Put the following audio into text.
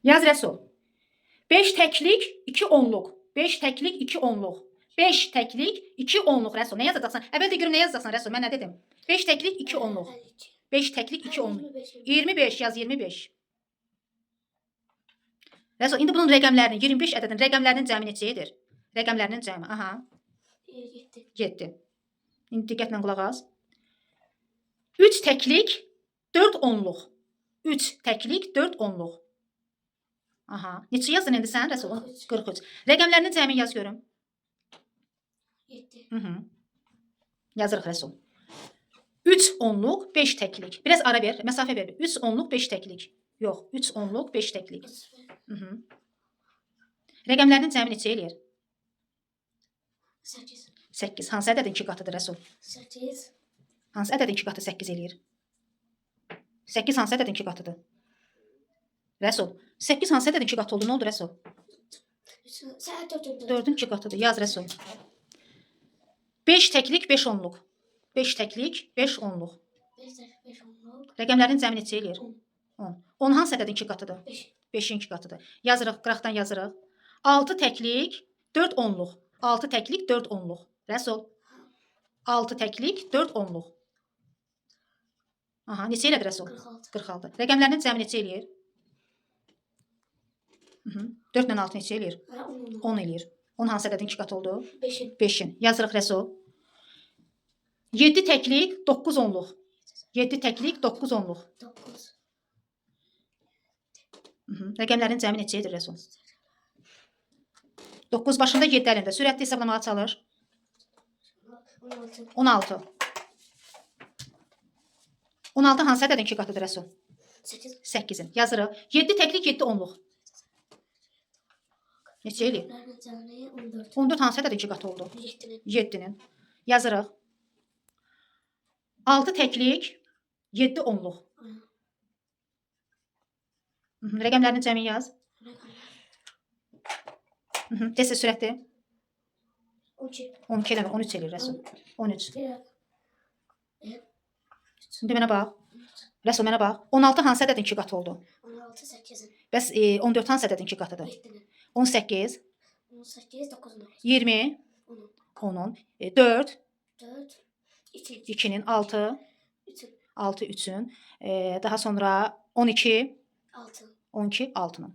Yaz Rəsul. 5 təklik, 2 onluq. 5 təklik, 2 onluq. 5 təklik, 2 onluq Rəsul. Nə yazacaqsan? Əvvəl də görüm nə yazacaqsan Rəsul. Mən nə dedim? 5 təklik, 2 onluq. 5 təklik, 2 onluq. 25 yaz 25. Rəsul, indi bunun rəqəmlərini, 25 ədədin rəqəmlərinin cəmi neçə edir? Rəqəmlərinin cəmi. Aha. 7. İndi diqqətlə qulaq as. 3 təklik, 4 onluq. 3 təklik, 4 onluq. Aha. Neçə yazdın indi sən Rəsul? 43. Rəqəmlərinin cəmi yaz görüm. 7. Yazırıq Rəsul. 3 onluq, 5 təklik. Biraz ara ver, məsafə ver. 3 onluq, 5 təklik. Yox, 3 onluq, 5 təklik. Rəqəmlərinin cəmi neçə eləyir? 8. 8. Hansı ədədin 2 qatıdır Rəsul? 8. Hansı ədədin 2 qatı 8 eləyir? 8 hansı ədədin 2 qatıdır? Rəsul, 8 hansı ədədin 2 qatı oldu? Nə oldu Rəsul? 4'ün 2 qatıdır. Yaz Rəsul. 5 təklik, 5 onluq. 5 təklik, 5 onluq. Rəqəmlərin cəmi neçə eləyir? 10. 10 hansı ədədin 2 qatıdır? 5'in 2 qatıdır. Yazırıq, qıraqdan yazırıq. 6 təklik, 4 onluq. 6 təklik, 4 onluq. Rəsul. 6 təklik, 4 onluq. Aha, neçə elədir Rəsul? 46. Rəqəmlərinin cəmi neçə eləyir? 4 ilə 6 neçə eləyir? 10 eləyir. 10 hansı ədədin 2 qatı oldu? 5'in. Yazırıq Rəsul. 7 təklik, 9 onluq. 7 təklik, 9 onluq. 9. Rəqəmlərin cəmi neçə edir Rəsul? 9 başında 7 əlində. Sürətli hesablamağa çalış. 16. 16 hansı ədədin 2 qatıdır Rəsul? 8'in. Yazırıq. 7 təklik, 7 onluq. Neçə eləyir? 14 hansı ədədin 2 qatı oldu? 7'nin. Yazırıq. 6 təklik, 7 onluq. Rəqəmlərinin cəmi yaz. Desə sürətli. 12 eləmə, 13 eləyir Rəsul. 13. Şimdi mənə bax. Rəsul mənə bax. 16 hansı ədədin 2 qatı oldu? 16 8'in. Bəs 14 hansı ədədin 2 qatıdır? 18. 18 9'un. 20. 10'un. 4. 2'nin 6. 6 3'ün. Daha sonra 12. 6. 12 6'nın.